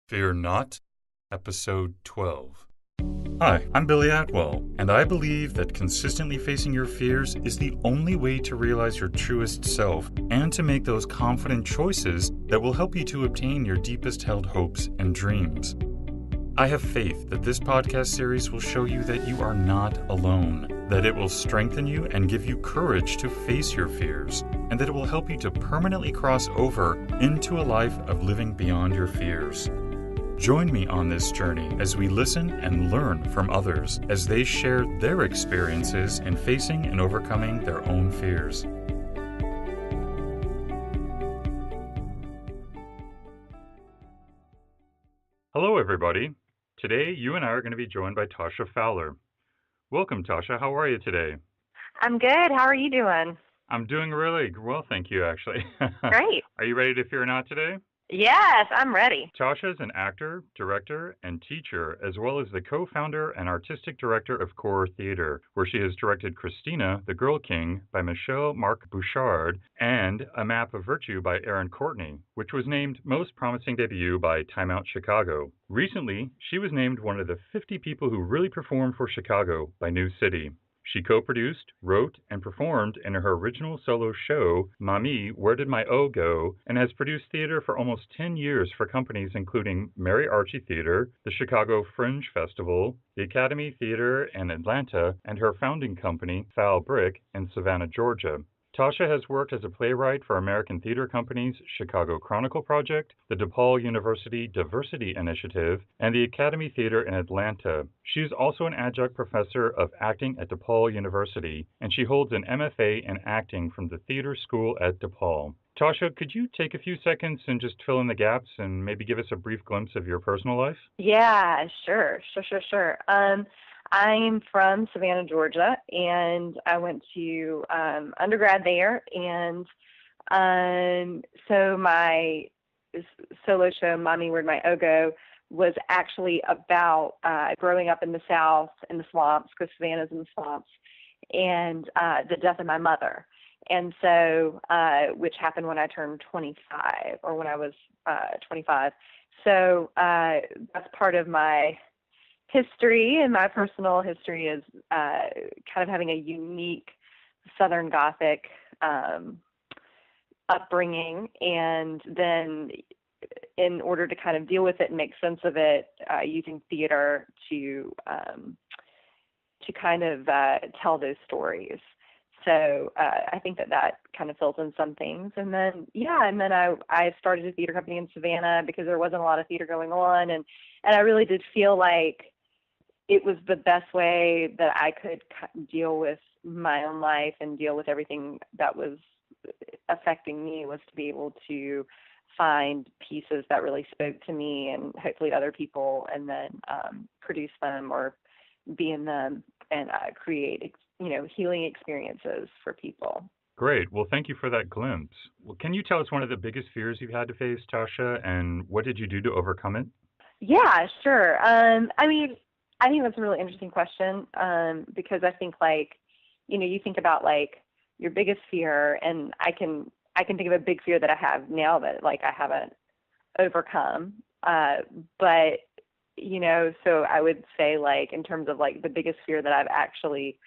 Fear Not, Episode 12. Hi, I'm Billy Atwell, and I believe that consistently facing your fears is the only way to realize your truest self and to make those confident choices that will help you to obtain your deepest held hopes and dreams. I have faith that this podcast series will show you that you are not alone, that it will strengthen you and give you courage to face your fears, and that it will help you to permanently cross over into a life of living beyond your fears. Join me on this journey as we listen and learn from others as they share their experiences in facing and overcoming their own fears. Hello, everybody. Today, you and I are going to be joined by Tosha Fowler. Welcome, Tosha. How are you today? I'm good. How are you doing? I'm doing really well, thank you, actually. Great. Are you ready to fear not today? Yes, I'm ready. Tosha is an actor, director, and teacher, as well as the co-founder and artistic director of Core Theater, where she has directed Christina, the Girl King by Michelle Marc Bouchard, and A Map of Virtue by Aaron Courtney, which was named Most Promising Debut by Time Out Chicago. Recently, she was named one of the 50 people who really performed for Chicago by New City. She co-produced, wrote, and performed in her original solo show, Mommy, Where Did My O Go?, and has produced theater for almost 10 years for companies including Mary Archie Theater, the Chicago Fringe Festival, the Academy Theater in Atlanta, and her founding company, Foul Brick, in Savannah, Georgia. Tosha has worked as a playwright for American theater companies Chicago Chronicle Project, the DePaul University Diversity Initiative, and the Academy Theater in Atlanta. She is also an adjunct professor of acting at DePaul University, and she holds an MFA in acting from the theater school at DePaul. Tosha, could you take a few seconds and just fill in the gaps and maybe give us a brief glimpse of your personal life? Yeah, sure. I'm from Savannah, Georgia, and I went to undergrad there. And so my solo show, Mommy, Where'd My O Go?, was actually about growing up in the South, in the swamps, because Savannah's in the swamps, and the death of my mother. And so, which happened when I turned 25, or when I was 25. So that's part of my history, and my personal history is kind of having a unique Southern Gothic upbringing, and then in order to kind of deal with it and make sense of it, using theater to kind of tell those stories. So I think that kind of fills in some things. And then, I started a theater company in Savannah because there wasn't a lot of theater going on. And I really did feel like it was the best way that I could deal with my own life and deal with everything that was affecting me, was to be able to find pieces that really spoke to me and hopefully other people, and then produce them or be in them and create healing experiences for people. Great. Well, thank you for that glimpse. Well, can you tell us one of the biggest fears you've had to face, Tosha, and what did you do to overcome it? Yeah, sure. I think that's a really interesting question, because I think, you think about your biggest fear, and I can think of a big fear that I have now that I haven't overcome. But so I would say in terms of the biggest fear that I've actually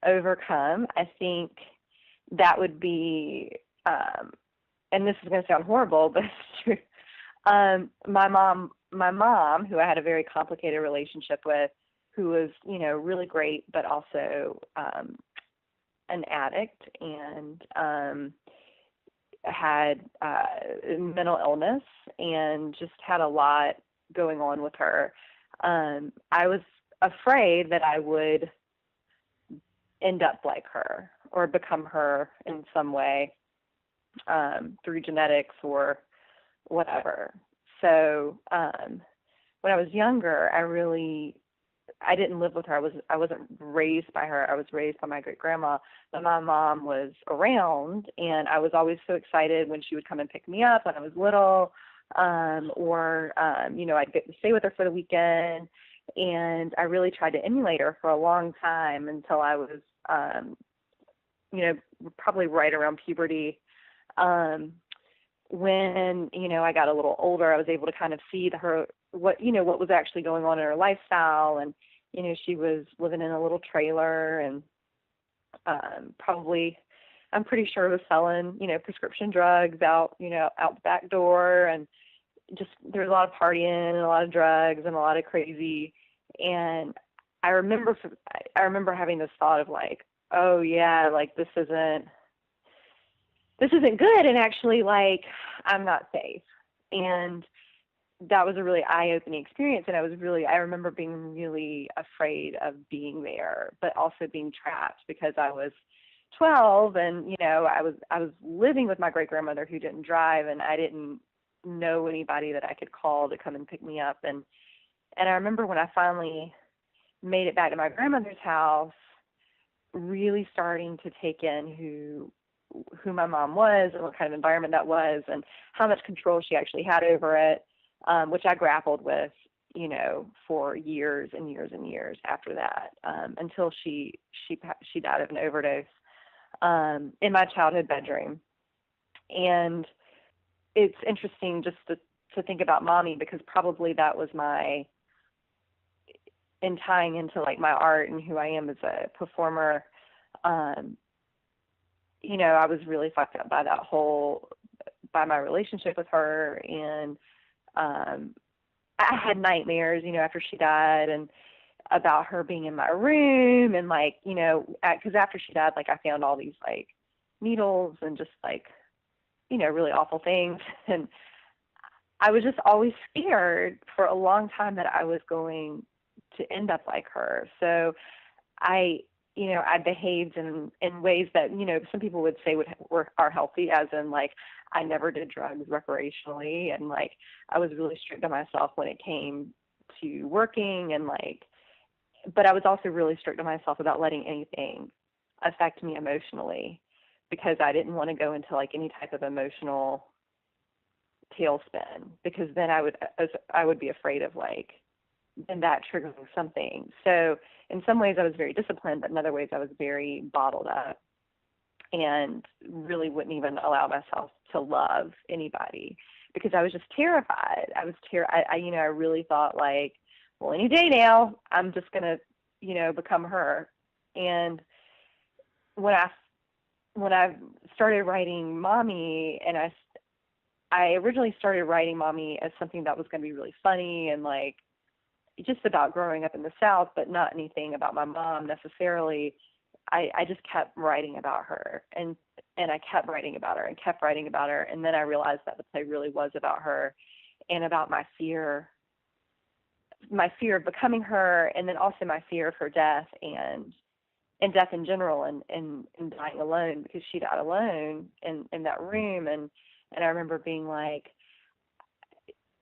overcome, I think that would be, and this is going to sound horrible, but it's true. My mom, who I had a very complicated relationship with, who was, really great, but also an addict, and had mental illness, and just had a lot going on with her. I was afraid that I would end up like her or become her in some way, through genetics or whatever. So when I was younger, I didn't live with her. I wasn't raised by her. I was raised by my great grandma, but my mom was around, and I was always so excited when she would come and pick me up when I was little, or I'd get to stay with her for the weekend. And I really tried to emulate her for a long time until I was, probably right around puberty. when, I got a little older, I was able to kind of see what was actually going on in her lifestyle. And, she was living in a little trailer and probably, I'm pretty sure was selling, prescription drugs out the back door. And just, there was a lot of partying and a lot of drugs and a lot of crazy. And I remember, I remember having this thought of like, oh yeah, like this isn't good. And actually, like, I'm not safe. And that was a really eye-opening experience. And I remember being really afraid of being there, but also being trapped because I was 12 and, I was living with my great grandmother who didn't drive, and I didn't know anybody that I could call to come and pick me up. And I remember when I finally made it back to my grandmother's house, really starting to take in who my mom was and what kind of environment that was and how much control she actually had over it, which I grappled with, for years and years and years after that, until she died of an overdose in my childhood bedroom. And it's interesting just to think about mommy, because probably that was in tying into like my art and who I am as a performer. I was really fucked up by my relationship with her. And I had nightmares, after she died, and about her being in my room, and like, because after she died, like I found all these like needles and just like, really awful things. And I was just always scared for a long time that I was going to end up like her. So I behaved in ways that, some people would say are healthy, as in like I never did drugs recreationally, and like I was really strict on myself when it came to working, and like, but I was also really strict on myself about letting anything affect me emotionally, because I didn't want to go into like any type of emotional tailspin, because then I would be afraid of like then that triggering something. So in some ways I was very disciplined, but in other ways I was very bottled up and really wouldn't even allow myself to love anybody, because I was just terrified. I really thought like, well, any day now I'm just going to, become her. And when I started writing Mommy, and I originally started writing Mommy as something that was going to be really funny and like just about growing up in the South, but not anything about my mom necessarily. I just kept writing about her, and I kept writing about her and kept writing about her. And then I realized that the play really was about her and about my fear of becoming her, and then also my fear of her death and death in general, and dying alone, because she died alone in that room. And I remember being like,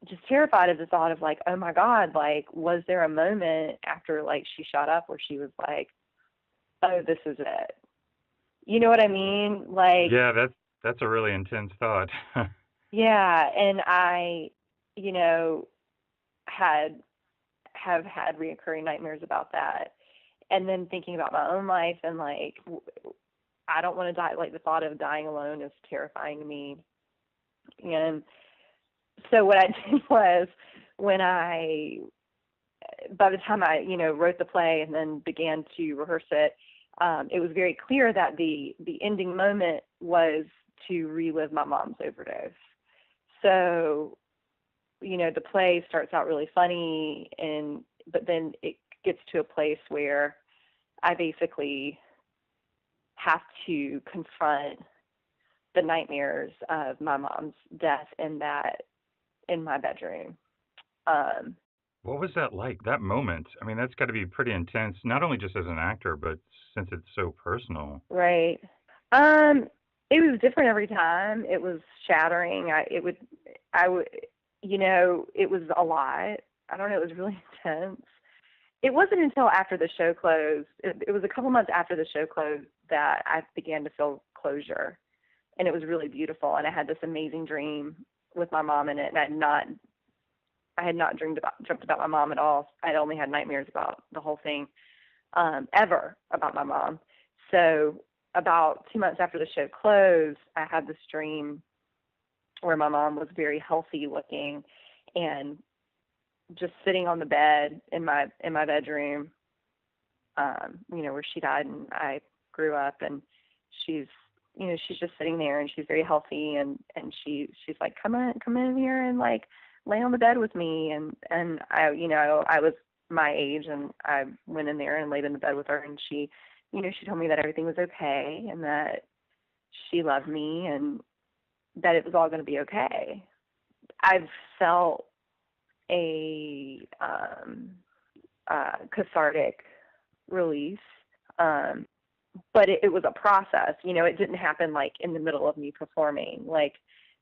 just terrified of the thought of like, oh my God, like, was there a moment after like she shot up where she was like, oh, this is it? You know what I mean? Like, Yeah, that's a really intense thought. yeah. And I, you know, have had reoccurring nightmares about that. And then thinking about my own life, and like, I don't want to die. Like, the thought of dying alone is terrifying to me. And so what I did was, by the time I, wrote the play and then began to rehearse it, it was very clear that the ending moment was to relive my mom's overdose. So, the play starts out really funny, but then it gets to a place where I basically have to confront the nightmares of my mom's death in my bedroom. What was that like, that moment? I mean, that's got to be pretty intense, not only just as an actor, but since it's so personal. Right. It was different every time. It was shattering. It was a lot. I don't know. It was really intense. It wasn't until after the show closed. It was a couple months after the show closed that I began to feel closure, and it was really beautiful. And I had this amazing dream with my mom in it, and I had not dreamt about my mom at all. I'd only had nightmares about the whole thing, ever, about my mom. So about 2 months after the show closed, I had this dream where my mom was very healthy looking and just sitting on the bed in my bedroom, where she died and I grew up, and she's she's just sitting there and she's very healthy, and she's like, come in here and like lay on the bed with me, and I was my age, and I went in there and laid in the bed with her, and she told me that everything was okay and that she loved me and that it was all going to be okay. I've felt a cathartic release, but it was a process. It didn't happen like in the middle of me performing. Like,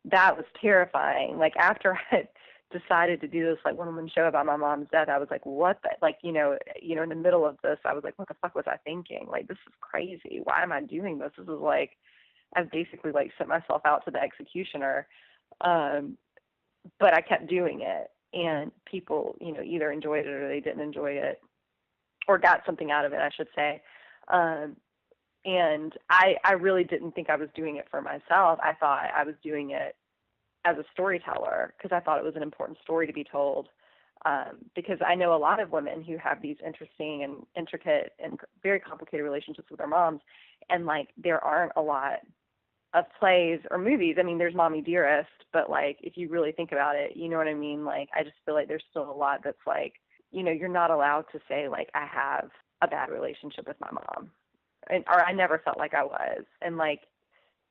that was terrifying. Like, after I decided to do this like one-woman show about my mom's death, I was like, what the, like, in the middle of this, I was like, what the fuck was I thinking? Like, this is crazy. Why am I doing this? This is like, I've basically like sent myself out to the executioner. But I kept doing it, and people, either enjoyed it or they didn't enjoy it, or got something out of it, I should say. And I really didn't think I was doing it for myself. I thought I was doing it as a storyteller because I thought it was an important story to be told. Because I know a lot of women who have these interesting and intricate and very complicated relationships with their moms, and like there aren't a lot of plays or movies. I mean, there's Mommy Dearest, but like if you really think about it, you know what I mean? Like, I just feel like there's still a lot that's like, you're not allowed to say like I have a bad relationship with my mom, or I never felt like I was. And like,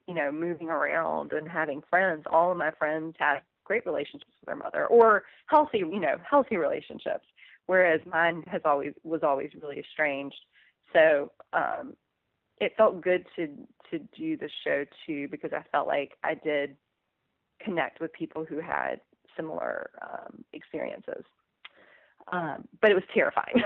moving around and having friends, all of my friends had great relationships with their mother, or healthy relationships, whereas mine was always really estranged. So it felt good to do the show too, because I felt like I did connect with people who had similar experiences. But it was terrifying.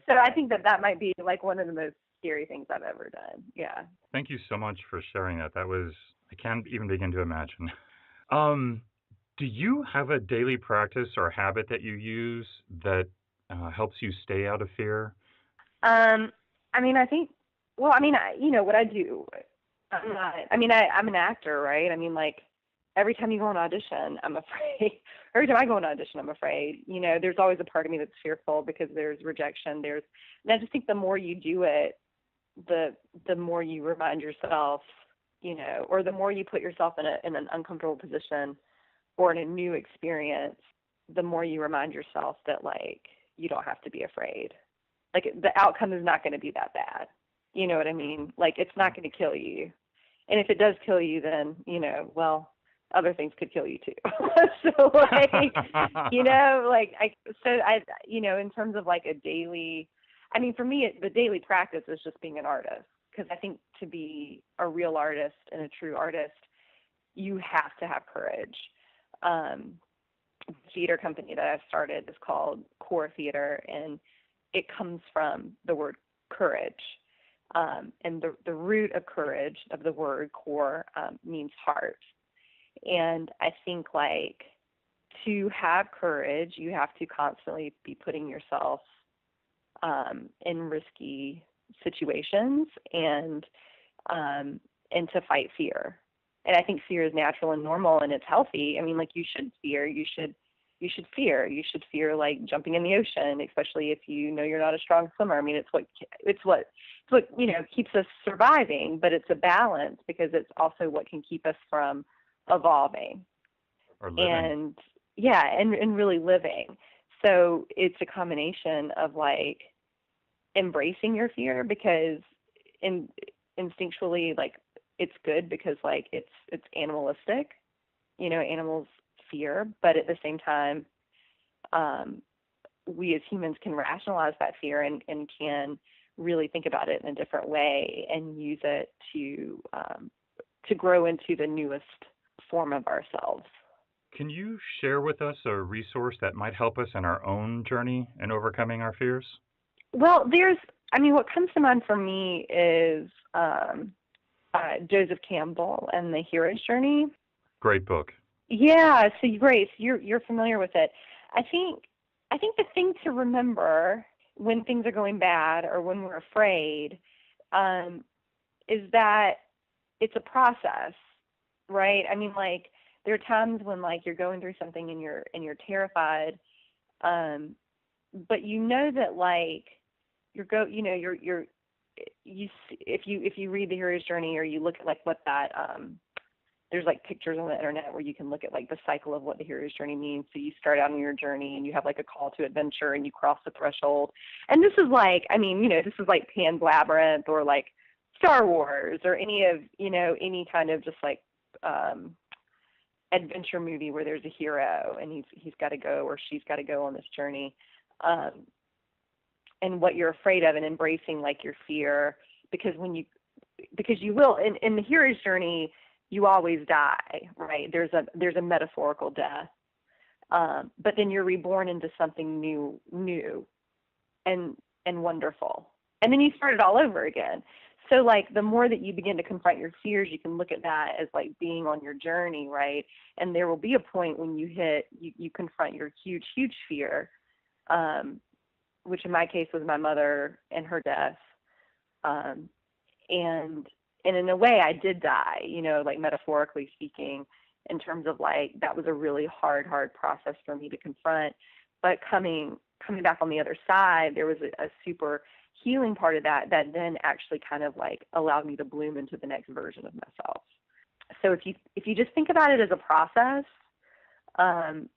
So I think that might be like one of the most scary things I've ever done. Yeah. Thank you so much for sharing that. I can't even begin to imagine. Do you have a daily practice or habit that you use that helps you stay out of fear? I mean, I think, well, I mean, what I do, I'm an actor, right? I mean, like, every time you go on audition, I'm afraid. Every time I go on audition, I'm afraid. There's always a part of me that's fearful because there's rejection. And I just think the more you do it, the more you remind yourself, or the more you put yourself in an uncomfortable position or in a new experience, the more you remind yourself that like you don't have to be afraid. Like, the outcome is not going to be that bad. You know what I mean? Like, it's not going to kill you. And if it does kill you, then, well, other things could kill you too. So like, in terms of like a daily, I mean, for me, the daily practice is just being an artist. Because I think to be a real artist and a true artist, you have to have courage. The theater company that I've started is called Core Theater, and it comes from the word courage. And the root of courage, of the word core, means heart. And I think like to have courage, you have to constantly be putting yourself in risky situations and to fight fear. And I think fear is natural and normal, and it's healthy. I mean, like, you should fear. You should fear. You should fear like jumping in the ocean, especially if you're not a strong swimmer. I mean, it's what keeps us surviving, but it's a balance because it's also what can keep us from evolving Or living. and really living. So it's a combination of like embracing your fear, because instinctually, like, it's good because like it's animalistic. Animals fear, but at the same time, we as humans can rationalize that fear and can really think about it in a different way and use it to grow into the newest form of ourselves. Can you share with us a resource that might help us in our own journey in overcoming our fears? Well, what comes to mind for me is Joseph Campbell and the Hero's Journey. Great book. Yeah, so great. So you're familiar with it. I think the thing to remember when things are going bad or when we're afraid is that it's a process. right? I mean, like, there are times when like you're going through something and you're terrified, um, but you know that like if you read the hero's journey or you look at like what that there's like pictures on the internet where you can look at like the cycle of what the hero's journey means. So you start out on your journey and you have like a call to adventure and you cross the threshold. And this is like, I mean, this is like Pan's Labyrinth or like Star Wars or any kind of just like adventure movie where there's a hero and he's got to go or she's got to go on this journey. And what you're afraid of and embracing like your fear, because you will in the hero's journey, you always die, right? There's a metaphorical death, but then you're reborn into something new and wonderful, and then you start it all over again. So like the more that you begin to confront your fears, you can look at that as like being on your journey, right? And there will be a point when you confront your huge fear, which in my case was my mother and her death, and in a way I did die, like metaphorically speaking, in terms of like that was a really hard process for me to confront. But coming back on the other side, there was a super healing part of that then actually kind of like allowed me to bloom into the next version of myself. So if you just think about it as a process, and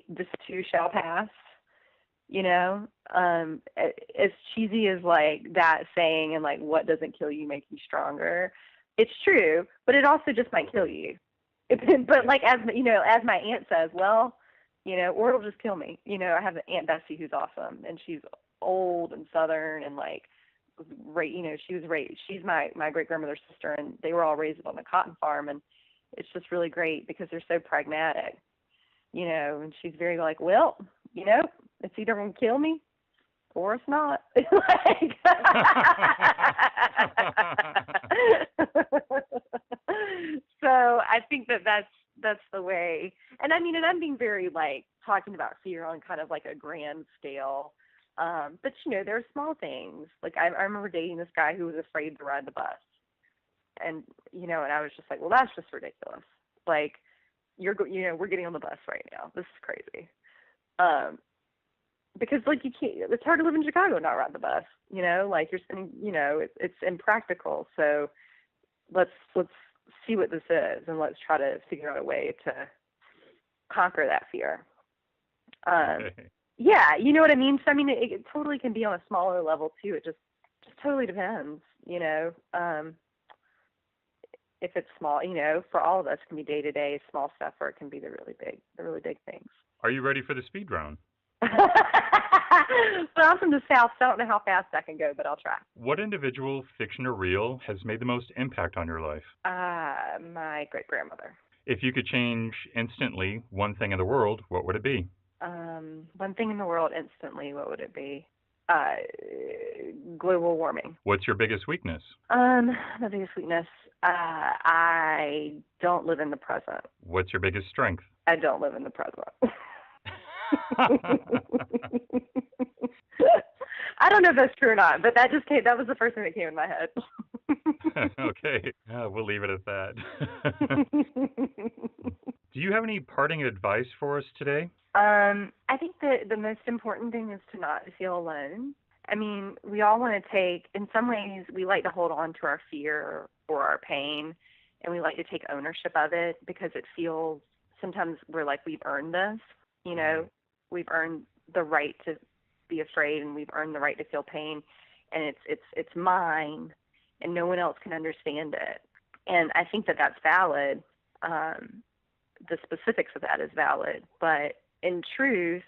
this too shall pass, as cheesy as like that saying and like what doesn't kill you makes you stronger, it's true, but it also just might kill you. But like as my aunt says, well, or it'll just kill me. I have an Aunt Bessie who's awesome, and she's old and Southern and like she was raised. She's my great grandmother's sister, and they were all raised on a cotton farm, and it's just really great because they're so pragmatic, and she's very like, well, it's either going to kill me or it's not. So I think that's the way. And I mean, and I'm being very like talking about fear on kind of like a grand scale. But there are small things. Like I remember dating this guy who was afraid to ride the bus. And, and I was just like, well, that's just ridiculous. Like we're getting on the bus right now. This is crazy. Because like you can't, it's hard to live in Chicago and not ride the bus, like you're spending, it's impractical. So let's see what this is and let's try to figure out a way to conquer that fear. Okay. Yeah, you know what I mean? So I mean, it totally can be on a smaller level too. It just totally depends, if it's small, for all of us, it can be day to day small stuff, or it can be the really big things. Are you ready for the speed round? Well, I'm from the South, so I don't know how fast I can go, but I'll try. What individual, fiction or real, has made the most impact on your life? My great grandmother. If you could change instantly one thing in the world, what would it be? One thing in the world instantly, what would it be? Global warming. What's your biggest weakness? My biggest weakness, I don't live in the present. What's your biggest strength? I don't live in the present. I don't know if that's true or not, but that was the first thing that came in my head. Okay, we'll leave it at that. Do you have any parting advice for us today? I think that the most important thing is to not feel alone. I mean, we all want to in some ways, we like to hold on to our fear or our pain, and we like to take ownership of it because it feels, sometimes we're like, we've earned this, we've earned the right to be afraid, and we've earned the right to feel pain, and it's mine, and no one else can understand it. And I think that that's valid. The specifics of that is valid, but in truth,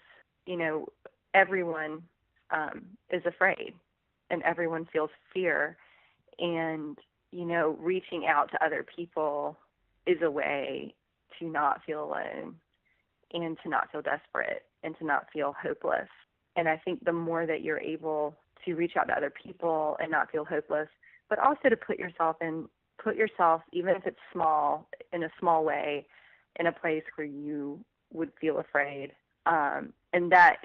everyone is afraid, and everyone feels fear, and reaching out to other people is a way to not feel alone, and to not feel desperate, and to not feel hopeless. And I think the more that you're able to reach out to other people and not feel hopeless, but also to put yourself, even if it's small, in a small way, in a place where you would feel afraid, and that,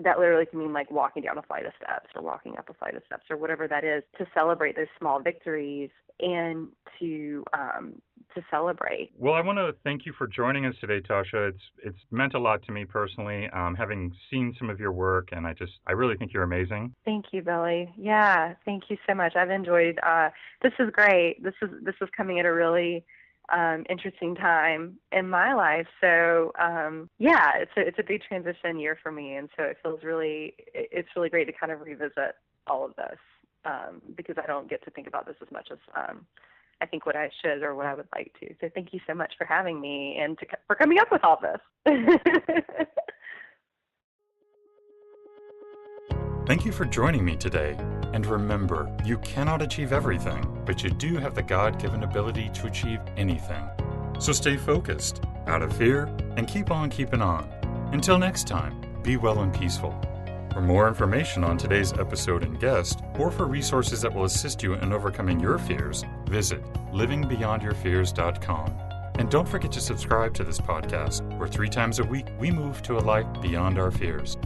that literally can mean like walking down a flight of steps or walking up a flight of steps or whatever that is, to celebrate those small victories and to celebrate. Well, I want to thank you for joining us today, Tosha. It's meant a lot to me personally, having seen some of your work, and I really think you're amazing. Thank you, Billy. Yeah, thank you so much. I've enjoyed. This is great. This is coming at a really interesting time in my life. So yeah, it's a big transition year for me, and so it's really great to kind of revisit all of this because I don't get to think about this as much as I think what I should or what I would like to. So thank you so much for having me and for coming up with all this. Thank you for joining me today. And remember, you cannot achieve everything, but you do have the God-given ability to achieve anything. So stay focused, out of fear, and keep on keeping on. Until next time, be well and peaceful. For more information on today's episode and guest, or for resources that will assist you in overcoming your fears, visit livingbeyondyourfears.com. And don't forget to subscribe to this podcast, where 3 times a week we move to a life beyond our fears.